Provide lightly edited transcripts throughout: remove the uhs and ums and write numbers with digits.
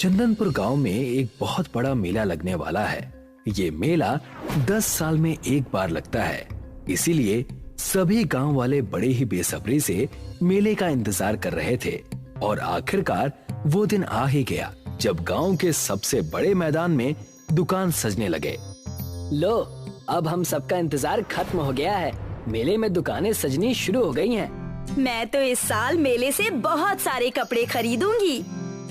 चंदनपुर गांव में एक बहुत बड़ा मेला लगने वाला है। ये मेला 10 साल में एक बार लगता है, इसीलिए सभी गांव वाले बड़े ही बेसब्री से मेले का इंतजार कर रहे थे। और आखिरकार वो दिन आ ही गया जब गांव के सबसे बड़े मैदान में दुकान सजने लगे। लो, अब हम सबका इंतजार खत्म हो गया है। मेले में दुकानें सजनी शुरू हो गई हैं। मैं तो इस साल मेले से बहुत सारे कपड़े खरीदूंगी।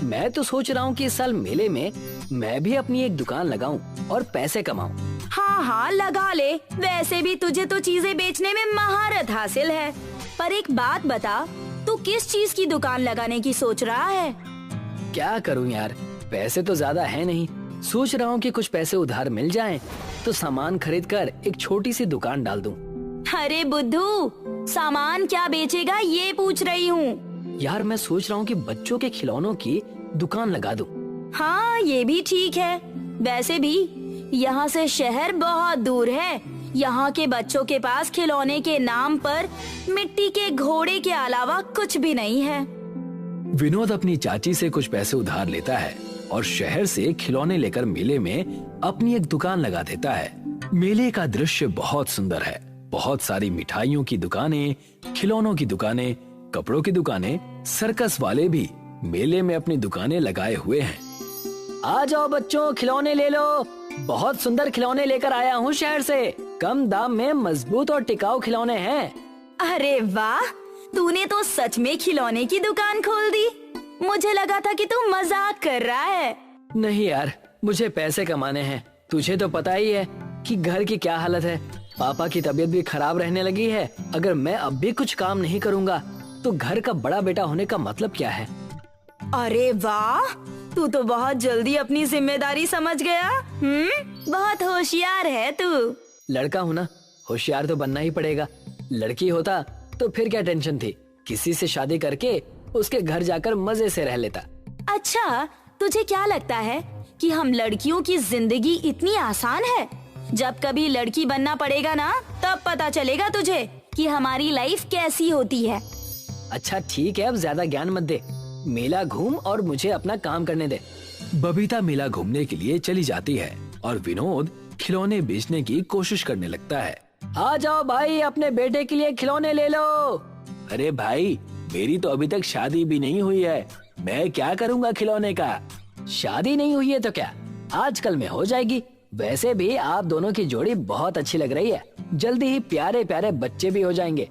मैं तो सोच रहा हूँ कि इस साल मेले में मैं भी अपनी एक दुकान लगाऊं और पैसे कमाऊं। हाँ हाँ लगा ले, वैसे भी तुझे तो चीजें बेचने में महारत हासिल है। पर एक बात बता, तू किस चीज की दुकान लगाने की सोच रहा है? क्या करूं यार, पैसे तो ज्यादा है नहीं। सोच रहा हूँ कि कुछ पैसे उधार मिल जाएं, तो सामान खरीद कर एक छोटी सी दुकान डाल दूं। अरे बुद्धू, सामान क्या बेचेगा ये पूछ रही हूँ। यार मैं सोच रहा हूँ कि बच्चों के खिलौनों की दुकान लगा दूं। हाँ ये भी ठीक है। वैसे भी यहाँ से शहर बहुत दूर है। यहाँ के बच्चों के पास खिलौने के नाम पर मिट्टी के घोड़े के अलावा कुछ भी नहीं है। विनोद अपनी चाची से कुछ पैसे उधार लेता है और शहर से खिलौने लेकर मेले में अपनी एक दुकान लगा देता है। मेले का दृश्य बहुत सुंदर है। बहुत सारी मिठाइयों की दुकानें, खिलौनों की दुकानें, कपड़ों की दुकानें, सर्कस वाले भी मेले में अपनी दुकानें लगाए हुए हैं। आ जाओ बच्चों, खिलौने ले लो। बहुत सुंदर खिलौने लेकर आया हूँ शहर से। कम दाम में मजबूत और टिकाऊ खिलौने हैं। अरे वाह, तूने तो सच में खिलौने की दुकान खोल दी। मुझे लगा था कि तू मजाक कर रहा है। नहीं यार, मुझे पैसे कमाने हैं। तुझे तो पता ही है कि घर की क्या हालत है। पापा की तबीयत भी खराब रहने लगी है। अगर मैं अब भी कुछ काम नहीं करूँगा तो घर का बड़ा बेटा होने का मतलब क्या है? अरे वाह, तू तो बहुत जल्दी अपनी जिम्मेदारी समझ गया। बहुत होशियार है तू। लड़का हूँ ना, होशियार तो बनना ही पड़ेगा। लड़की होता तो फिर क्या टेंशन थी, किसी से शादी करके उसके घर जाकर मजे से रह लेता। अच्छा, तुझे क्या लगता है कि हम लड़कियों की जिंदगी इतनी आसान है? जब कभी लड़की बनना पड़ेगा ना, तब पता चलेगा तुझे कि हमारी लाइफ कैसी होती है। अच्छा ठीक है, अब ज्यादा ज्ञान मत दे। मेला घूम और मुझे अपना काम करने दे। बबीता मेला घूमने के लिए चली जाती है और विनोद खिलौने बेचने की कोशिश करने लगता है। आ जाओ भाई, अपने बेटे के लिए खिलौने ले लो। अरे भाई, मेरी तो अभी तक शादी भी नहीं हुई है। मैं क्या करूँगा खिलौने का? शादी नहीं हुई है तो क्या, आजकल में हो जाएगी। वैसे भी आप दोनों की जोड़ी बहुत अच्छी लग रही है। जल्दी ही प्यारे प्यारे बच्चे भी हो जाएंगे।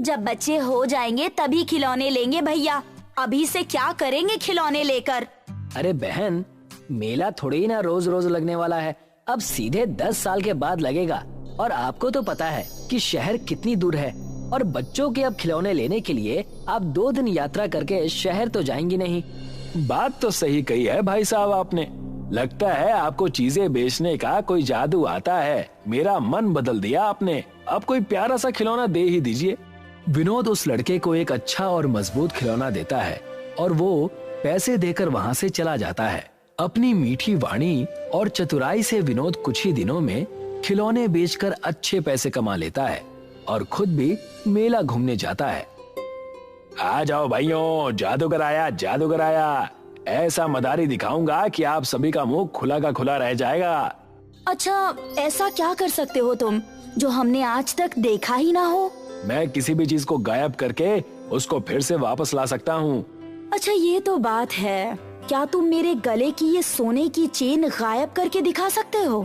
जब बच्चे हो जाएंगे तभी खिलौने लेंगे भैया। अभी से क्या करेंगे खिलौने लेकर? अरे बहन, मेला थोड़ी ही ना रोज रोज लगने वाला है। अब सीधे 10 साल के बाद लगेगा। और आपको तो पता है कि शहर कितनी दूर है। और बच्चों के अब खिलौने लेने के लिए आप 2 दिन यात्रा करके शहर तो जाएंगी नहीं। बात तो सही कही है भाई साहब आपने। लगता है आपको चीजें बेचने का कोई जादू आता है। मेरा मन बदल दिया आपने। अब कोई प्यारा सा खिलौना दे ही दीजिए। विनोद उस लड़के को एक अच्छा और मजबूत खिलौना देता है और वो पैसे देकर वहाँ से चला जाता है। अपनी मीठी वाणी और चतुराई से विनोद कुछ ही दिनों में खिलौने बेचकर अच्छे पैसे कमा लेता है और खुद भी मेला घूमने जाता है। आ जाओ भाइयों, जादूगर आया, जादूगर आया। ऐसा मदारी दिखाऊंगा कि आप सभी का मुंह खुला का खुला रह जाएगा। अच्छा, ऐसा क्या कर सकते हो तुम जो हमने आज तक देखा ही ना हो? मैं किसी भी चीज को गायब करके उसको फिर से वापस ला सकता हूँ। अच्छा ये तो बात है। क्या तुम मेरे गले की ये सोने की चेन गायब करके दिखा सकते हो?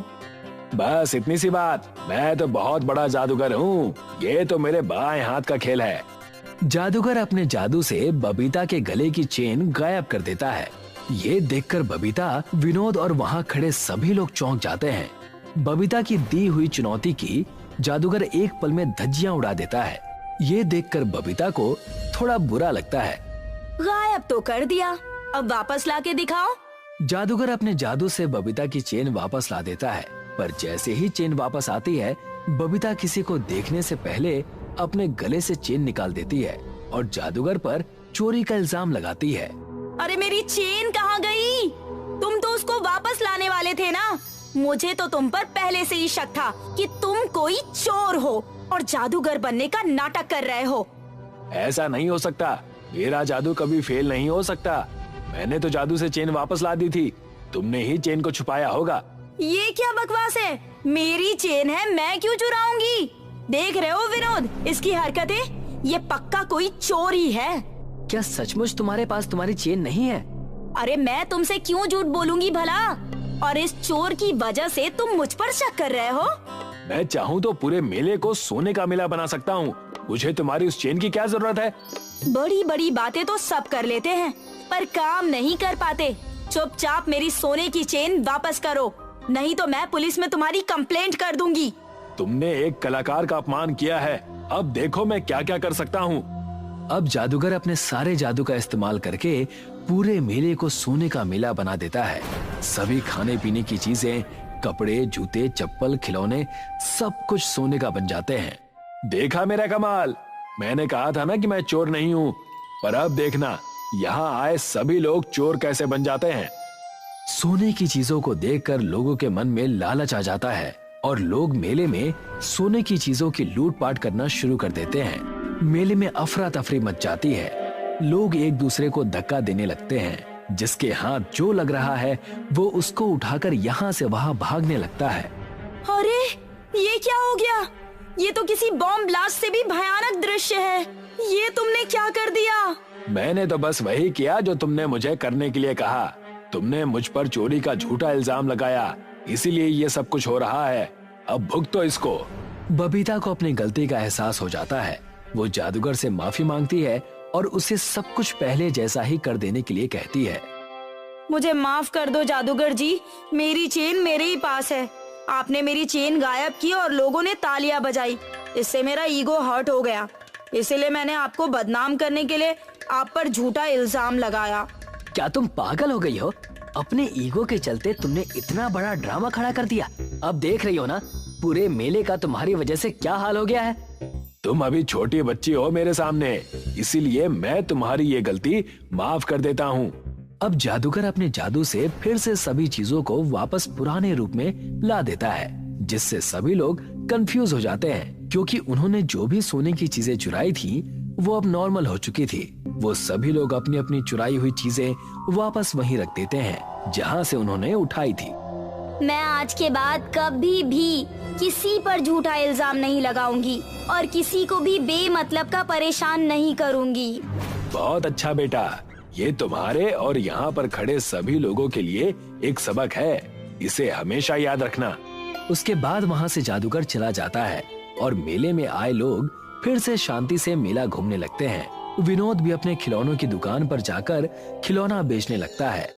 बस इतनी सी बात। मैं तो बहुत बड़ा जादूगर हूँ। ये तो मेरे बाएं हाथ का खेल है। जादूगर अपने जादू से बबीता के गले की चेन गायब कर देता है। ये देखकर बबीता, विनोद और वहाँ खड़े सभी लोग चौंक जाते हैं। बबीता की दी हुई चुनौती की जादूगर एक पल में धज्जियां उड़ा देता है। ये देखकर बबीता को थोड़ा बुरा लगता है। गायब तो कर दिया, अब वापस लाके दिखाओ। जादूगर अपने जादू से बबीता की चेन वापस ला देता है, पर जैसे ही चेन वापस आती है, बबीता किसी को देखने से पहले अपने गले से चेन निकाल देती है और जादूगर पर चोरी का इल्जाम लगाती है। अरे मेरी चेन कहाँ गई? तुम तो उसको वापस लाने वाले थे ना। मुझे तो तुम पर पहले से ही शक था कि तुम कोई चोर हो और जादूगर बनने का नाटक कर रहे हो। ऐसा नहीं हो सकता। मेरा जादू कभी फेल नहीं हो सकता। मैंने तो जादू से चेन वापस ला दी थी, तुमने ही चेन को छुपाया होगा। ये क्या बकवास है? मेरी चेन है, मैं क्यों चुराऊंगी? देख रहे हो विनोद इसकी हरकतें? ये पक्का कोई चोर ही है। क्या सचमुच तुम्हारे पास तुम्हारी चेन नहीं है? अरे मैं तुमसे क्यों झूठ बोलूंगी भला? और इस चोर की वजह से तुम मुझ पर शक कर रहे हो? मैं चाहूँ तो पूरे मेले को सोने का मेला बना सकता हूँ, मुझे तुम्हारी उस चेन की क्या जरूरत है? बड़ी बड़ी बातें तो सब कर लेते हैं पर काम नहीं कर पाते। चुपचाप मेरी सोने की चेन वापस करो, नहीं तो मैं पुलिस में तुम्हारी कंप्लेंट कर दूंगी। तुमने एक कलाकार का अपमान किया है, अब देखो मैं क्या क्या कर सकता हूँ। अब जादूगर अपने सारे जादू का इस्तेमाल करके पूरे मेले को सोने का मेला बना देता है। सभी खाने पीने की चीजें, कपड़े, जूते, चप्पल, खिलौने सब कुछ सोने का बन जाते हैं। देखा मेरा कमाल, मैंने कहा था ना कि मैं चोर नहीं हूँ, पर अब देखना यहाँ आए सभी लोग चोर कैसे बन जाते हैं। सोने की चीजों को देखकर लोगों के मन में लालच आ जाता है और लोग मेले में सोने की चीजों की लूटपाट करना शुरू कर देते हैं। मेले में अफरा तफरी मच जाती है, लोग एक दूसरे को धक्का देने लगते हैं। जिसके हाथ जो लग रहा है वो उसको उठाकर यहाँ से वहाँ भागने लगता है। अरे ये क्या हो गया? ये तो किसी बॉम्ब ब्लास्ट से भी भयानक दृश्य है। ये तुमने क्या कर दिया? मैंने तो बस वही किया जो तुमने मुझे करने के लिए कहा। तुमने मुझ पर चोरी का झूठा इल्जाम लगाया, इसीलिए ये सब कुछ हो रहा है। अब भुगतो इसको। बबीता को अपनी गलती का एहसास हो जाता है। वो जादूगर से माफी मांगती है और उसे सब कुछ पहले जैसा ही कर देने के लिए कहती है। मुझे माफ कर दो जादूगर जी, मेरी चेन मेरे ही पास है। आपने मेरी चेन गायब की और लोगों ने तालियां बजाई, इससे मेरा ईगो हर्ट हो गया। इसीलिए मैंने आपको बदनाम करने के लिए आप पर झूठा इल्जाम लगाया। क्या तुम पागल हो गई हो? अपने ईगो के चलते तुमने इतना बड़ा ड्रामा खड़ा कर दिया। अब देख रही हो ना पूरे मेले का तुम्हारी वजह से क्या हाल हो गया है। तुम अभी छोटी बच्ची हो मेरे सामने, इसीलिए मैं तुम्हारी ये गलती माफ कर देता हूँ। अब जादूगर अपने जादू से फिर से सभी चीजों को वापस पुराने रूप में ला देता है, जिससे सभी लोग कंफ्यूज हो जाते हैं क्योंकि उन्होंने जो भी सोने की चीजें चुराई थी वो अब नॉर्मल हो चुकी थी। वो सभी लोग अपनी अपनी चुराई हुई चीजें वापस वहीं रख देते हैं जहाँ से उन्होंने उठाई थी। मैं आज के बाद कभी भी किसी पर झूठा इल्जाम नहीं लगाऊंगी और किसी को भी बेमतलब का परेशान नहीं करूंगी। बहुत अच्छा बेटा, ये तुम्हारे और यहाँ पर खड़े सभी लोगों के लिए एक सबक है, इसे हमेशा याद रखना। उसके बाद वहाँ से जादूगर चला जाता है और मेले में आए लोग फिर से शांति से मेला घूमने लगते हैं। विनोद भी अपने खिलौनों की दुकान पर जाकर खिलौना बेचने लगता है।